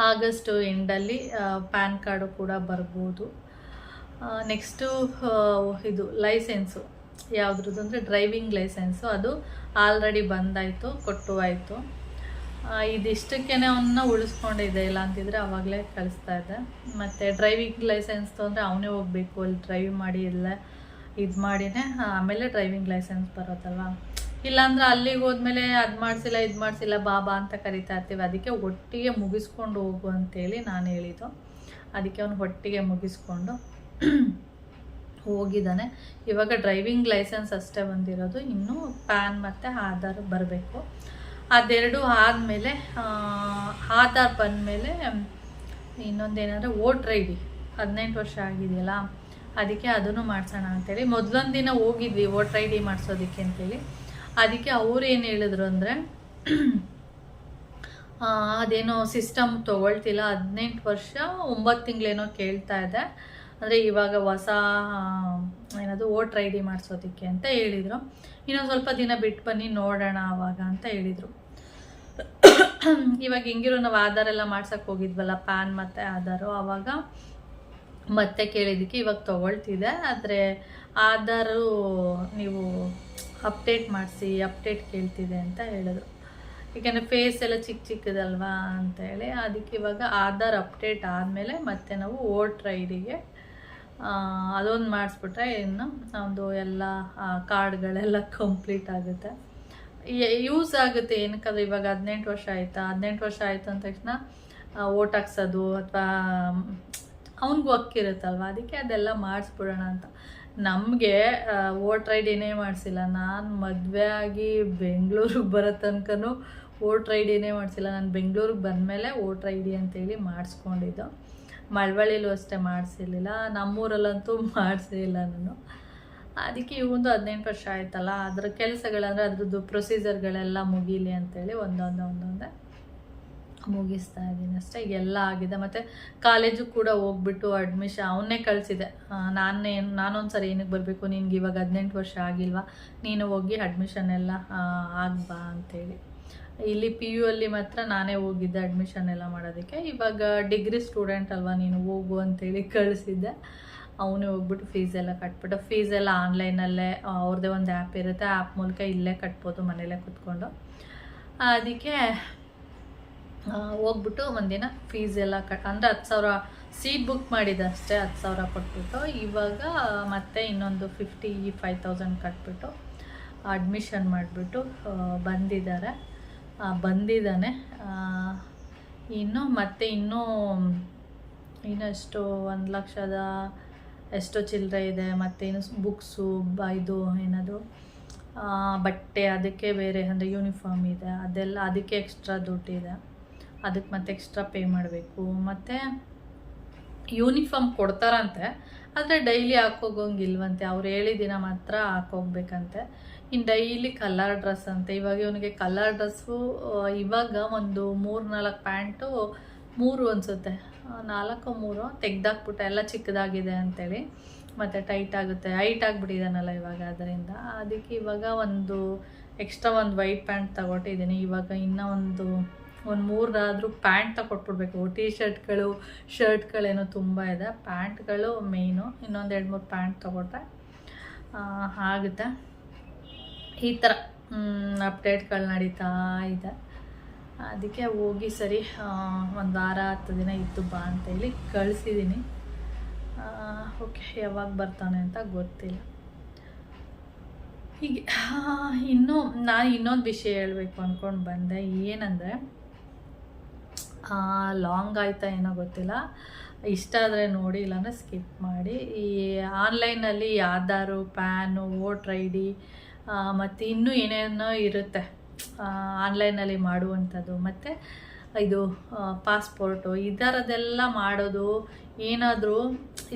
ಆಗಸ್ಟ್ ಎಂಡಲ್ಲಿ ಪ್ಯಾನ್ ಕಾರ್ಡು ಕೂಡ ಬರ್ಬೋದು. ನೆಕ್ಸ್ಟು ಇದು ಲೈಸೆನ್ಸು ಯಾವುದ್ರದ್ದು ಅಂದರೆ ಡ್ರೈವಿಂಗ್ ಲೈಸೆನ್ಸು, ಅದು ಆಲ್ರೆಡಿ ಬಂದಾಯಿತು, ಕೊಟ್ಟು ಆಯಿತು. ಇದಿಷ್ಟಕ್ಕೇ ಅವನ್ನ ಉಳಿಸ್ಕೊಂಡಿದ್ದೆ, ಇಲ್ಲ ಅಂತಿದ್ರೆ ಆವಾಗಲೇ ಕಳಿಸ್ತಾ ಇದ್ದೆ. ಮತ್ತು ಡ್ರೈವಿಂಗ್ ಲೈಸೆನ್ಸ್ ತೊಂದರೆ ಅವನೇ ಹೋಗಬೇಕು, ಅಲ್ಲಿ ಡ್ರೈವ್ ಮಾಡಿ ಎಲ್ಲ ಇದು ಮಾಡಿನೇ ಆಮೇಲೆ ಡ್ರೈವಿಂಗ್ ಲೈಸೆನ್ಸ್ ಬರೋದಲ್ವ. ಇಲ್ಲಾಂದ್ರೆ ಅಲ್ಲಿಗೆ ಹೋದ್ಮೇಲೆ ಅದು ಮಾಡಿಸಿಲ್ಲ ಇದು ಮಾಡಿಸಿಲ್ಲ ಬಾಬಾ ಅಂತ ಕರಿತಾ ಇರ್ತೀವಿ. ಅದಕ್ಕೆ ಒಟ್ಟಿಗೆ ಮುಗಿಸ್ಕೊಂಡು ಹೋಗು ಅಂತೇಳಿ ನಾನು ಹೇಳಿದ್ದು. ಅದಕ್ಕೆ ಅವನು ಒಟ್ಟಿಗೆ ಮುಗಿಸ್ಕೊಂಡು ಹೋಗಿದ್ದಾನೆ. ಇವಾಗ ಡ್ರೈವಿಂಗ್ ಲೈಸೆನ್ಸ್ ಅಷ್ಟೇ ಬಂದಿರೋದು, ಇನ್ನೂ ಪ್ಯಾನ್ ಮತ್ತು ಆಧಾರ್ ಬರಬೇಕು. ಅದೆರಡು ಆದಮೇಲೆ ಆಧಾರ್ ಬಂದಮೇಲೆ ಇನ್ನೊಂದೇನಾದರೆ ವೋಟ್ರ್ ID 18 ವರ್ಷ ಆಗಿದೆಯಲ್ಲ, ಅದಕ್ಕೆ ಅದನ್ನು ಮಾಡಿಸೋಣ ಅಂತೇಳಿ ಮೊದಲೊಂದು ದಿನ ಹೋಗಿದ್ವಿ ವೋಟ್ರ್ ID ಮಾಡಿಸೋದಕ್ಕೆ ಅಂತೇಳಿ. ಅದಕ್ಕೆ ಅವ್ರು ಏನು ಹೇಳಿದ್ರು ಅಂದರೆ ಅದೇನೋ ಸಿಸ್ಟಮ್ ತೊಗೊಳ್ತಿಲ್ಲ, 18 ವರ್ಷ 9 ತಿಂಗಳೇನೋ ಕೇಳ್ತಾ ಇದೆ, ಅಂದರೆ ಇವಾಗ ಹೊಸ ಏನದು ವೋಟ್ರ್ ID ಮಾಡಿಸೋದಕ್ಕೆ ಅಂತ ಹೇಳಿದರು. ಇನ್ನೊಂದು ಸ್ವಲ್ಪ ದಿನ ಬಿಟ್ಟು ಬನ್ನಿ ನೋಡೋಣ ಆವಾಗ ಅಂತ ಹೇಳಿದರು. ಇವಾಗ ಹೆಂಗಿರೋ ನಾವು ಆಧಾರ್ ಎಲ್ಲ ಮಾಡ್ಸೋಕ್ಕೆ ಹೋಗಿದ್ವಲ್ಲ, ಪ್ಯಾನ್ ಮತ್ತು ಆಧಾರು, ಆವಾಗ ಮತ್ತೆ ಕೇಳಿದ್ದಕ್ಕೆ ಇವಾಗ ತೊಗೊಳ್ತಿದೆ, ಆದರೆ ಆಧಾರು ನೀವು ಅಪ್ಡೇಟ್ ಮಾಡಿಸಿ, ಅಪ್ಡೇಟ್ ಕೇಳ್ತಿದೆ ಅಂತ ಹೇಳಿದ್ರು. ಏಕೆಂದರೆ ಫೇಸ್ ಎಲ್ಲ ಚಿಕ್ಕದಲ್ವಾ ಅಂತೇಳಿ. ಅದಕ್ಕೆ ಇವಾಗ ಆಧಾರ್ ಅಪ್ಡೇಟ್ ಆದಮೇಲೆ ಮತ್ತೆ ನಾವು ವೋಟ್ರ್ IDಗೆ ಅದೊಂದು ಮಾಡಿಸ್ಬಿಟ್ರೆ ಇನ್ನು ಒಂದು ಎಲ್ಲ ಕಾರ್ಡ್ಗಳೆಲ್ಲ ಕಂಪ್ಲೀಟ್ ಆಗುತ್ತೆ, ಯೂಸ್ ಆಗುತ್ತೆ. ಏನಕ್ಕಂದ್ರೆ ಇವಾಗ 18 ವರ್ಷ ಆಯಿತಾ, 18 ವರ್ಷ ಆಯಿತು ಅಂದ ತಕ್ಷಣ ಓಟ್ ಹಾಕ್ಸೋದು ಅಥವಾ ಅವ್ನಿಗೂ ಹಕ್ಕಿರುತ್ತಲ್ವ, ಅದಕ್ಕೆ ಅದೆಲ್ಲ ಮಾಡಿಸ್ಬಿಡೋಣ ಅಂತ. ನಮಗೆ ವೋಟ್ರ್ IDನೇ ಮಾಡಿಸಿಲ್ಲ. ನಾನು ಮದುವೆ ಆಗಿ ಬೆಂಗಳೂರಿಗೆ ಬರೋ ತನಕನೂ ವೋಟ್ರ್ IDನೇ ಮಾಡಿಸಿಲ್ಲ. ನಾನು ಬೆಂಗಳೂರಿಗೆ ಬಂದಮೇಲೆ ವೋಟ್ರ್ ID ಅಂತೇಳಿ ಮಾಡಿಸ್ಕೊಂಡಿದ್ದು. ಮಳವಳ್ಳಿಲೂ ಅಷ್ಟೇ ಮಾಡಿಸಿರ್ಲಿಲ್ಲ, ನಮ್ಮೂರಲ್ಲಂತೂ ಮಾಡಿಸೇ ಇಲ್ಲ ನಾನು. ಅದಕ್ಕೆ ಇವೊಂದು 18 ವರ್ಷ ಆಯ್ತಲ್ಲ, ಅದರ ಕೆಲಸಗಳಂದರೆ ಅದ್ರದ್ದು ಪ್ರೊಸೀಜರ್ಗಳೆಲ್ಲ ಮುಗೀಲಿ ಅಂತೇಳಿ ಒಂದೊಂದೇ ಮುಗಿಸ್ತಾ ಇದ್ದೀನಿ ಅಷ್ಟೇ. ಎಲ್ಲ ಆಗಿದೆ. ಮತ್ತು ಕಾಲೇಜು ಕೂಡ ಹೋಗ್ಬಿಟ್ಟು ಅಡ್ಮಿಷನ್ ಅವನ್ನೇ ಕಳಿಸಿದೆ. ನಾನೊಂದು ಸರಿ ಏನಕ್ಕೆ ಬರಬೇಕು, ನಿನ್ಗೆ ಇವಾಗ 18 ವರ್ಷ ಆಗಿಲ್ವಾ, ನೀನು ಹೋಗಿ ಅಡ್ಮಿಷನ್ ಎಲ್ಲ ಆಗ್ಬಾ ಅಂತೇಳಿ. ಇಲ್ಲಿ PU ಅಲ್ಲಿ ಮಾತ್ರ ನಾನೇ ಹೋಗಿದ್ದೆ ಅಡ್ಮಿಷನ್ ಎಲ್ಲ ಮಾಡೋದಕ್ಕೆ. ಇವಾಗ ಡಿಗ್ರಿ ಸ್ಟೂಡೆಂಟ್ ಅಲ್ವಾ ನೀನು, ಹೋಗು ಅಂತೇಳಿ ಕಳಿಸಿದ್ದೆ. ಅವನೇ ಹೋಗ್ಬಿಟ್ಟು ಫೀಸೆಲ್ಲ ಕಟ್ಬಿಟ್ಟು, ಫೀಸೆಲ್ಲ ಆನ್ಲೈನಲ್ಲೇ ಅವ್ರದ್ದೇ ಒಂದು ಆ್ಯಪ್ ಇರುತ್ತೆ, ಆ್ಯಪ್ ಮೂಲಕ ಇಲ್ಲೇ ಕಟ್ಬೋದು ಮನೇಲೇ ಕೂತ್ಕೊಂಡು. ಅದಕ್ಕೆ ಹೋಗ್ಬಿಟ್ಟು ಒಂದಿನ ಫೀಸೆಲ್ಲ ಅಂದರೆ 10,000 ಸೀಟ್ ಬುಕ್ ಮಾಡಿದೆ ಅಷ್ಟೇ, 10,000 ಕೊಟ್ಬಿಟ್ಟು. ಇವಾಗ ಮತ್ತೆ ಇನ್ನೊಂದು 55,000 ಕಟ್ಬಿಟ್ಟು ಅಡ್ಮಿಷನ್ ಮಾಡಿಬಿಟ್ಟು ಬಂದಿದ್ದಾನೆ. ಇನ್ನೂ ಎಷ್ಟು 1,00,000 ಎಷ್ಟೋ ಚಿಲ್ಲರೆ ಇದೆ. ಮತ್ತು ಇನ್ನು ಬುಕ್ಸು, ಇದು ಏನದು ಬಟ್ಟೆ, ಅದಕ್ಕೆ ಬೇರೆ ಅಂದರೆ ಯೂನಿಫಾರ್ಮ್ ಇದೆ, ಅದೆಲ್ಲ ಅದಕ್ಕೆ ಎಕ್ಸ್ಟ್ರಾ ದುಡ್ಡಿದೆ, ಅದಕ್ಕೆ ಮತ್ತೆ ಎಕ್ಸ್ಟ್ರಾ ಪೇ ಮಾಡಬೇಕು. ಮತ್ತು ಯೂನಿಫಾರ್ಮ್ ಕೊಡ್ತಾರಂತೆ, ಆದರೆ ಡೈಲಿ ಹಾಕೋಗಂಗಿಲ್ವಂತೆ, ಅವ್ರು ಹೇಳಿದ ದಿನ ಮಾತ್ರ ಹಾಕೋಗ್ಬೇಕಂತೆ. ಇನ್ನು ಡೈಲಿ ಕಲರ್ ಡ್ರೆಸ್ ಅಂತೆ. ಇವಾಗ ಇವನಿಗೆ ಕಲರ್ ಡ್ರೆಸ್ಸು ಇವಾಗ ಒಂದು 3-4 ಪ್ಯಾಂಟು, 3 ಅನಿಸುತ್ತೆ, 4-3 ತೆಗ್ದಾಕ್ಬಿಟ್ಟೆ, ಎಲ್ಲ ಚಿಕ್ಕದಾಗಿದೆ ಅಂಥೇಳಿ. ಮತ್ತು ಟೈಟ್ ಆಗುತ್ತೆ, ಹೈಟ್ ಆಗಿಬಿಟ್ಟಿದ್ದಾನಲ್ಲ ಇವಾಗ, ಅದರಿಂದ ಅದಕ್ಕೆ ಇವಾಗ ಒಂದು ಎಕ್ಸ್ಟ್ರಾ ಒಂದು ವೈಟ್ ಪ್ಯಾಂಟ್ ತಗೊಟ್ಟಿದ್ದೀನಿ. ಇವಾಗ ಇನ್ನೂ ಒಂದು 3 ಆದರೂ ಪ್ಯಾಂಟ್ ತಗೊಟ್ಬಿಡ್ಬೇಕು. ಶರ್ಟ್ಗಳೇನೋ ತುಂಬ ಇದೆ, ಪ್ಯಾಂಟ್ಗಳು ಮೇಯ್ನು. ಇನ್ನೊಂದು 2-3 ಪ್ಯಾಂಟ್ ತಗೊಟ್ರೆ ಆಗುತ್ತೆ. ಈ ಥರ ಅಪ್ಡೇಟ್ಗಳು ನಡೀತಾ ಇದೆ. ಅದಕ್ಕೆ ಹೋಗಿ ಸರಿ ಒಂದು ವಾರ 10 ದಿನ ಇದ್ದು ಬಾ ಅಂತೇಳಿ ಕಳಿಸಿದ್ದೀನಿ. ಓಕೆ, ಯಾವಾಗ ಬರ್ತಾನೆ ಅಂತ ಗೊತ್ತಿಲ್ಲ. ಹೀಗೆ ನಾನು ಇನ್ನೊಂದು ವಿಷಯ ಹೇಳಬೇಕು ಅಂದ್ಕೊಂಡು ಬಂದೆ. ಏನಂದರೆ, ಲಾಂಗ್ ಆಯ್ತಾ ಏನೋ ಗೊತ್ತಿಲ್ಲ, ಇಷ್ಟ ಆದರೆ ನೋಡಿ, ಇಲ್ಲಾಂದರೆ ಸ್ಕಿಪ್ ಮಾಡಿ. ಈ ಆನ್ಲೈನಲ್ಲಿ Aadhaar, pan, voter I D ಮತ್ತು ಇನ್ನೂ ಏನೇನೋ ಇರುತ್ತೆ ಆನ್ಲೈನಲ್ಲಿ ಮಾಡುವಂಥದ್ದು. ಮತ್ತು ಇದು ಪಾಸ್ಪೋರ್ಟು, ಈ ಥರದ್ದೆಲ್ಲ ಮಾಡೋದು, ಏನಾದರೂ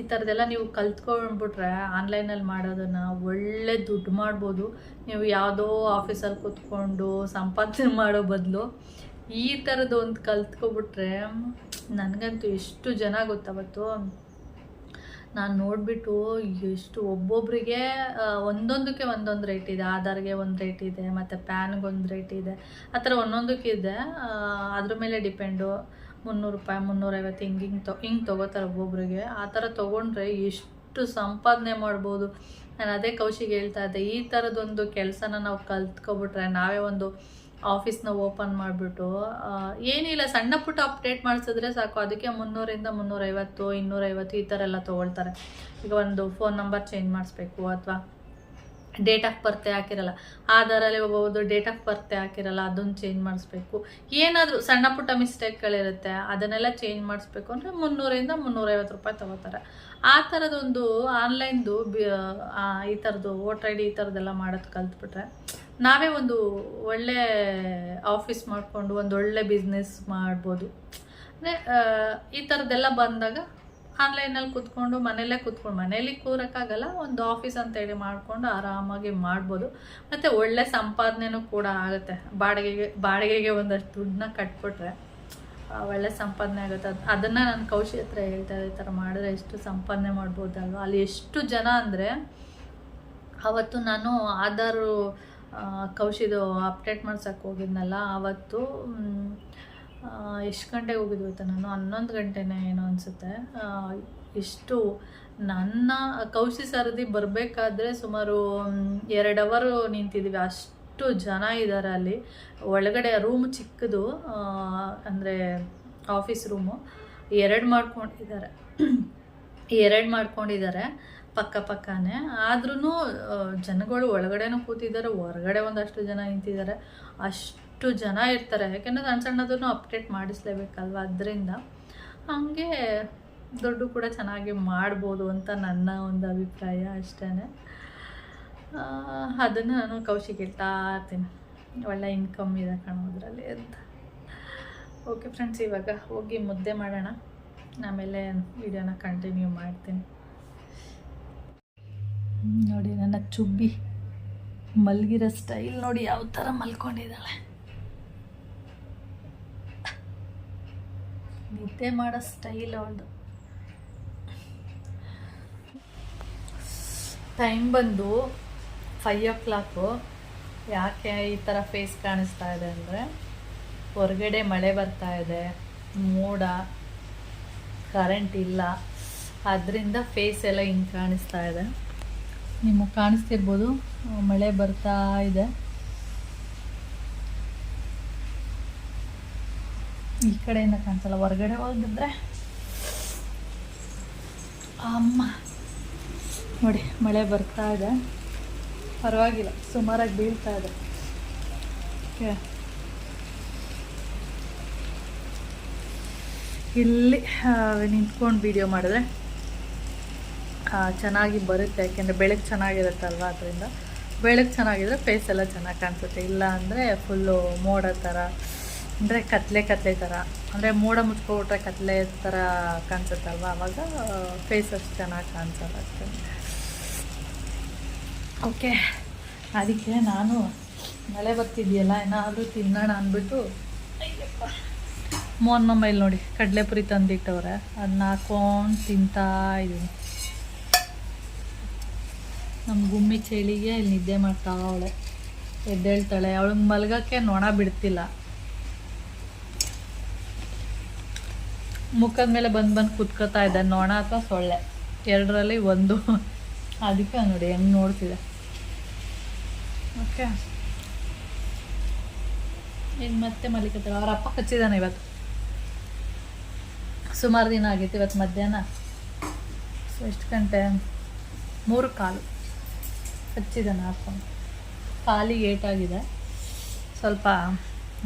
ಈ ಥರದ್ದೆಲ್ಲ ನೀವು ಕಲ್ತ್ಕೊಂಡ್ಬಿಟ್ರೆ ಆನ್ಲೈನಲ್ಲಿ ಮಾಡೋದನ್ನು ಒಳ್ಳೆ ದುಡ್ಡು ಮಾಡ್ಬೋದು. ನೀವು ಯಾವುದೋ ಆಫೀಸಲ್ಲಿ ಕೂತ್ಕೊಂಡು ಸಂಪಾದನೆ ಮಾಡೋ ಬದಲು ಈ ಥರದ್ದು ಒಂದು ಕಲ್ತ್ಕೊಬಿಟ್ರೆ, ನನಗಂತೂ ಎಷ್ಟು ಜನ ಗೊತ್ತಾವತ್ತು ನಾನು ನೋಡಿಬಿಟ್ಟು, ಎಷ್ಟು ಒಬ್ಬೊಬ್ಬರಿಗೆ ಒಂದೊಂದಕ್ಕೆ ಒಂದೊಂದು ರೇಟ್ ಇದೆ. ಆಧಾರ್ಗೆ ಒಂದು ರೇಟ್ ಇದೆ, ಮತ್ತು ಪ್ಯಾನ್ಗೆ ಒಂದು ರೇಟ್ ಇದೆ, ಆ ಥರ ಒಂದೊಂದಕ್ಕಿದೆ. ಅದ್ರ ಮೇಲೆ ಡಿಪೆಂಡು. 300 ರೂಪಾಯಿ, 350 ಹಿಂಗೆ ತೊಗೋತಾರೆ ಒಬ್ಬೊಬ್ರಿಗೆ. ಆ ಥರ ತೊಗೊಂಡ್ರೆ ಎಷ್ಟು ಸಂಪಾದನೆ ಮಾಡ್ಬೋದು. ನಾನು ಅದೇ ಕೌಶಿಗೆ ಹೇಳ್ತಾ ಇದ್ದೆ, ಈ ಥರದೊಂದು ಕೆಲಸನ ನಾವು ಕಲ್ತ್ಕೊಬಿಟ್ರೆ, ನಾವೇ ಒಂದು ಆಫೀಸ್ನ ಓಪನ್ ಮಾಡಿಬಿಟ್ಟು, ಏನಿಲ್ಲ, ಸಣ್ಣ ಪುಟ್ಟ ಅಪ್ಡೇಟ್ ಮಾಡಿಸಿದ್ರೆ ಸಾಕು, ಅದಕ್ಕೆ 300ರಿಂದ 350, 250 ಈ ಥರ ಎಲ್ಲ ತೊಗೊಳ್ತಾರೆ. ಈಗ ಒಂದು ಫೋನ್ ನಂಬರ್ ಚೇಂಜ್ ಮಾಡಿಸ್ಬೇಕು, ಅಥವಾ ಡೇಟ್ ಆಫ್ ಬರ್ತೆ ಹಾಕಿರಲ್ಲ, ಆಧಾರಲ್ಲಿ ಒಬ್ಬೊಬ್ಬರು ಡೇಟ್ ಆಫ್ ಬರ್ತೆ ಹಾಕಿರಲ್ಲ, ಅದನ್ನು ಚೇಂಜ್ ಮಾಡಿಸ್ಬೇಕು. ಏನಾದರೂ ಸಣ್ಣ ಪುಟ್ಟ ಮಿಸ್ಟೇಕ್ಗಳಿರುತ್ತೆ, ಅದನ್ನೆಲ್ಲ ಚೇಂಜ್ ಮಾಡಿಸ್ಬೇಕು ಅಂದರೆ 300ರಿಂದ 350 ರೂಪಾಯಿ ತೊಗೋತಾರೆ. ಆ ಥರದೊಂದು ಆನ್ಲೈನ್ದು ಈ ಥರದ್ದು ವೋಟರ್ ಐ ಡಿ ಈ ಥರದ್ದೆಲ್ಲ ಮಾಡೋದು ಕಲ್ತ್ಬಿಟ್ರೆ, ನಾವೇ ಒಂದು ಒಳ್ಳೆ ಆಫೀಸ್ ಮಾಡಿಕೊಂಡು ಒಂದು ಒಳ್ಳೆ ಬಿಸ್ನೆಸ್ ಮಾಡ್ಬೋದು. ಅಂದರೆ ಈ ಥರದ್ದೆಲ್ಲ ಬಂದಾಗ ಆನ್ಲೈನಲ್ಲಿ ಕೂತ್ಕೊಂಡು ಮನೇಲಿ ಕೂರೋಕ್ಕಾಗಲ್ಲ, ಒಂದು ಆಫೀಸ್ ಅಂತೇಳಿ ಮಾಡಿಕೊಂಡು ಆರಾಮಾಗಿ ಮಾಡ್ಬೋದು. ಮತ್ತು ಒಳ್ಳೆ ಸಂಪಾದನೆನೂ ಕೂಡ ಆಗುತ್ತೆ. ಬಾಡಿಗೆಗೆ ಒಂದಷ್ಟು ದುಡ್ಡನ್ನ ಕಟ್ಬಿಟ್ರೆ ಒಳ್ಳೆ ಸಂಪಾದನೆ ಆಗುತ್ತೆ. ಅದನ್ನು ನಾನು ಕೌಶಿ ಹತ್ರ ಹೇಳ್ತಾರೆ, ಈ ಥರ ಮಾಡಿದ್ರೆ ಎಷ್ಟು ಸಂಪಾದನೆ ಮಾಡ್ಬೋದಲ್ವ. ಅಲ್ಲಿ ಎಷ್ಟು ಜನ ಅಂದರೆ, ಅವತ್ತು ನಾನು ಆಧಾರು ಕೌಶಿದು ಅಪ್ಡೇಟ್ ಮಾಡ್ಸೋಕ್ಕೆ ಹೋಗಿದ್ನಲ್ಲ, ಅವತ್ತು ಎಷ್ಟು ಗಂಟೆಗೆ ಹೋಗಿದ್ವಿ ಗೊತ್ತಾ, ನಾನು 11 ಗಂಟೆನೇ ಏನೋ ಅನಿಸುತ್ತೆ. ಎಷ್ಟು ನನ್ನ ಕೌಶಿ ಸರದಿ ಬರಬೇಕಾದ್ರೆ ಸುಮಾರು 2 ಅವರ್ ನಿಂತಿದ್ದೀವಿ. ಅಷ್ಟು ಜನ ಇದ್ದಾರೆ ಅಲ್ಲಿ ಒಳಗಡೆ. ರೂಮ್ ಚಿಕ್ಕದು, ಅಂದರೆ ಆಫೀಸ್ ರೂಮು 2 ಮಾಡ್ಕೊಂಡಿದ್ದಾರೆ ಪಕ್ಕನೇ. ಆದ್ರೂ ಜನಗಳು ಒಳಗಡೆನೂ ಕೂತಿದ್ದಾರೆ, ಹೊರಗಡೆ ಒಂದಷ್ಟು ಜನ ನಿಂತಿದ್ದಾರೆ. ಅಷ್ಟು ಜನ ಇರ್ತಾರೆ, ಯಾಕೆಂದರೆ ಸಣ್ಣದನ್ನು ಅಪ್ಡೇಟ್ ಮಾಡಿಸ್ಲೇಬೇಕಲ್ವ. ಅದರಿಂದ ಹಾಗೆ ದುಡ್ಡು ಕೂಡ ಚೆನ್ನಾಗಿ ಮಾಡ್ಬೋದು ಅಂತ ನನ್ನ ಒಂದು ಅಭಿಪ್ರಾಯ ಅಷ್ಟೇ. ಅದನ್ನು ನಾನು ಕೌಶಿಕ್ ಹೇಳ್ತಾ ಇರ್ತೀನಿ, ಒಳ್ಳೆ ಇನ್ಕಮ್ ಇದೆ ಕಾಣೋದ್ರಲ್ಲಿ ಅಂತ. ಓಕೆ ಫ್ರೆಂಡ್ಸ್, ಇವಾಗ ಹೋಗಿ ಮುದ್ದೆ ಮಾಡೋಣ, ಆಮೇಲೆ ವಿಡಿಯೋನ ಕಂಟಿನ್ಯೂ ಮಾಡ್ತೀನಿ. ನೋಡಿ ನನ್ನ ಚುಬ್ಬಿ ಮಲಗಿರೋ ಸ್ಟೈಲ್ ನೋಡಿ, ಯಾವ ಥರ ಮಲ್ಕೊಂಡಿದ್ದಾಳೆ. ನಿದ್ದೆ ಮಾಡೋ ಸ್ಟೈಲ್ ಅವಳದು. ಟೈಮ್ ಬಂದು 5 o'clock. ಯಾಕೆ ಈ ಥರ ಫೇಸ್ ಕಾಣಿಸ್ತಾ ಇದೆ ಅಂದರೆ, ಹೊರಗಡೆ ಮಳೆ ಬರ್ತಾ ಇದೆ, ಮೋಡ, ಕರೆಂಟ್ ಇಲ್ಲ. ಅದರಿಂದ ಫೇಸ್ ಎಲ್ಲ ಹಿಂಗೆ ಕಾಣಿಸ್ತಾ ಇದೆ. ನಿಮಗೆ ಕಾಣಿಸ್ತಿರ್ಬೋದು, ಮಳೆ ಬರ್ತಾ ಇದೆ. ಈ ಕಡೆಯಿಂದ ಕಾಣಿಸಲ್ಲ, ಹೊರಗಡೆ ಹೋಗಿದ್ರೆ ಅಮ್ಮ ನೋಡಿ ಮಳೆ ಬರ್ತಾ ಇದೆ. ಪರವಾಗಿಲ್ಲ, ಸುಮಾರಾಗಿ ಬೀಳ್ತಾ ಇದೆ. ಓಕೆ, ಇಲ್ಲಿ ನಿಂತ್ಕೊಂಡು ವಿಡಿಯೋ ಮಾಡಿದ್ರೆ ಚೆನ್ನಾಗಿ ಬರುತ್ತೆ. ಯಾಕೆಂದರೆ ಬೆಳಕು ಚೆನ್ನಾಗಿರುತ್ತಲ್ವ, ಅದರಿಂದ ಬೆಳಕು ಚೆನ್ನಾಗಿದ್ರೆ ಫೇಸ್ ಎಲ್ಲ ಚೆನ್ನಾಗಿ ಕಾಣಿಸುತ್ತೆ. ಇಲ್ಲ ಅಂದರೆ ಫುಲ್ಲು ಮೋಡ ಥರ, ಅಂದರೆ ಕತ್ಲೆ ಥರ, ಅಂದರೆ ಮೋಡ ಮುಚ್ಕೊಬಿಟ್ರೆ ಕತ್ಲೆ ಥರ ಕಾಣಿಸುತ್ತಲ್ವ, ಆವಾಗ ಫೇಸ್ ಅಷ್ಟು ಚೆನ್ನಾಗಿ ಕಾಣಿಸಲ್ಲ ಅಷ್ಟೇ. ಓಕೆ, ಅದಕ್ಕೆ ನಾನು ಮಳೆ ಬರ್ತಿದೆಯಲ್ಲ ಏನಾದರೂ ತಿನ್ನೋಣ ಅಂದ್ಬಿಟ್ಟು ಮೋಹನ್ ಮೊಬೈಲ್ ನೋಡಿ ಕಡಲೆಪುರಿ ತಂದಿಟ್ಟವ್ರೆ, ಅದನ್ನ ಹಾಕೊಂಡು ತಿಂತಾ ಇದ್ದೀನಿ. ನಮ್ಮ ಗುಮ್ಮಿ ಚಳಿಗೆ ಇಲ್ಲಿ ನಿದ್ದೆ ಮಾಡ್ತಾ ಅವಳೆ, ಎದ್ದೇಳ್ತಾಳೆ. ಅವಳಿಗೆ ಮಲ್ಗೋಕ್ಕೆ ನೊಣ ಬಿಡ್ತಿಲ್ಲ, ಮುಖದ ಮೇಲೆ ಬಂದು ಕುತ್ಕೋತಾ ಇದ್ದ. ನೊಣ ಅಥವಾ ಸೊಳ್ಳೆ ಎರಡರಲ್ಲಿ ಒಂದು. ಅದಕ್ಕೆ ನೋಡಿ ಹೆಂಗೆ ನೋಡ್ತಿದೆ. ಓಕೆ, ಈಗ ಮತ್ತೆ ಮಲಿಕತ್ತಲ್ಲ. ಅವ್ರ ಅಪ್ಪ ಹಚ್ಚಿದ್ದಾನೆ ಇವತ್ತು, ಸುಮಾರು ದಿನ ಆಗೈತೆ. ಇವತ್ತು ಮಧ್ಯಾಹ್ನ ಎಷ್ಟು ಗಂಟೆ, 3:15 ಹಚ್ಚಿದ್ದಾನೆ ಹಾಕೊಂಡು. ಕಾಲಿಗೆ ಏಟಾಗಿದೆ, ಸ್ವಲ್ಪ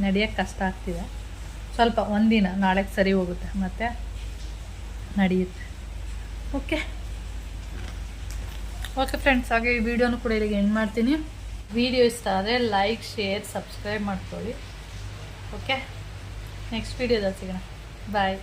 ನಡೆಯೋಕ್ಕೆ ಕಷ್ಟ ಆಗ್ತಿದೆ. ಸ್ವಲ್ಪ ಒಂದಿನ, ನಾಳೆಗೆ ಸರಿ ಹೋಗುತ್ತೆ, ಮತ್ತು ನಡೆಯುತ್ತೆ. ಓಕೆ ಫ್ರೆಂಡ್ಸ್, ಹಾಗೆ ಈ ವಿಡಿಯೋನು ಕೂಡ ಇಲ್ಲಿಗೆ ಎಂಡ್ ಮಾಡ್ತೀನಿ. ವಿಡಿಯೋ ಇಷ್ಟ ಆದರೆ ಲೈಕ್, ಶೇರ್, ಸಬ್ಸ್ಕ್ರೈಬ್ ಮಾಡ್ಕೊಳ್ಳಿ. ಓಕೆ, ನೆಕ್ಸ್ಟ್ ವಿಡಿಯೋದಲ್ಲಿ ಸಿಗೋಣ. ಬಾಯ್.